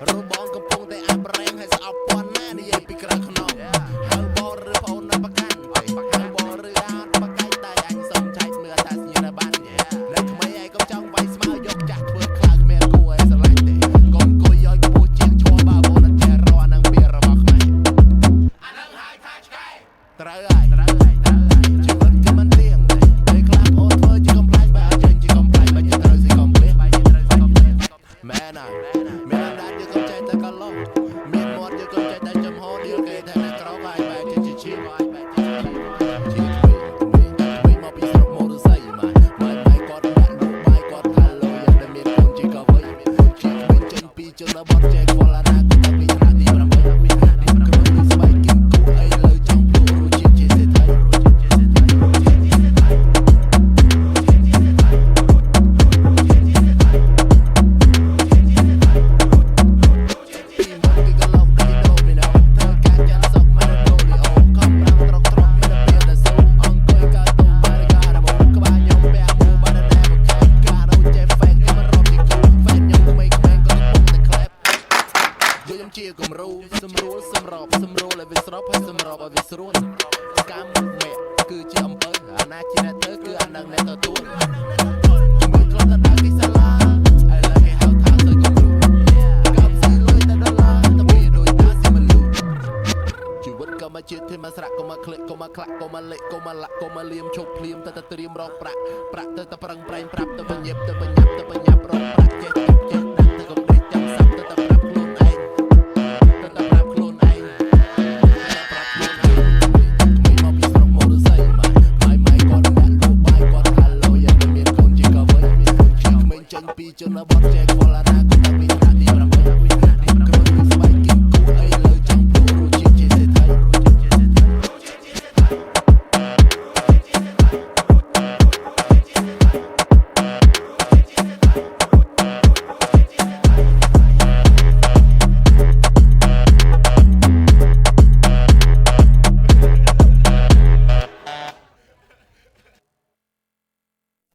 រូបបងកំពុងតែអាប់រែងឲ្យស្អប់ពាន់ណានិយាយពីក្រៅខ្នងហៅបងឬប្អូនណាប្រកាន់ហៅបងឬអាបកាច់តែអញសុំចែកមើលថាសញ្ញាណប័ណ្ណនៅក្មេងឯងកុំចង់វាយស្មើយកចាស់ធ្វើខ្លាំងគ្មានគួរឲ្យស្រឡាញ់ទេកុំអង្គុយឲ្យខ្ពស់ជាងឈួរបើបងអត់ចេះរកអានឹងពីរបស់ខ្មែរអានឹងហៅថាឆ្កែត្រូវហើយជីវិតគឺមិនទៀងពេលខ្លះអូនធ្វើជាកំ pl ែងបើអត់ចេញជាកំ pl ែងបើជាត្រូវស៊ីកំ pl ែងមែនហើយមានអណ្ដាតយកកុំចេះតែកន្លងមានមាត់យកកុំចេះតែចំហឌីលគេតែនៅក្រោមហើយបែរជាឈៀងមកពីស្រុកម៉ូរស័យមកគាត់ដាក់លក់បាយគាត់ថាលុយយ៉ាងដែលមានកូនជាក៏វិញជាគ្មានចេញពីជនបទចេះខ្វល់អាណាគាត់តែពីថ្នាក់ទី8មានក្រោយស្បែកគិនគូអីលើចង់ព្រោះរសជាតិជាសេដ្ឋីជាគំរូសម្រួលសម្របសម្រួលឲ្យវាស្របហើយសម្របឲ្យវាស្រួលកម្មមេគឺជាអំពើអាណាជាអ្នកទៅគឺអានឹងអ្នកទទួលជាមួយគ្រាន់តែដើរគេសាឡាឥឡូវគេហៅថាសើគំរូកោបស៊ីលុយតែដុល្លារតែវាដូចតាស៊ីមលូជីវិតក៏មកជាតិthêmមកស្រាក់ក៏មកคลิกក៏មកខ្លាក់ក៏មកលេខក៏មកលាក់ក៏មកលៀមឈប់ភ្លាមទៅត្រៀមរកប្រាក់ទៅតែប្រឹងប្រែងប្រាប់ទៅបញ្ញាប់រក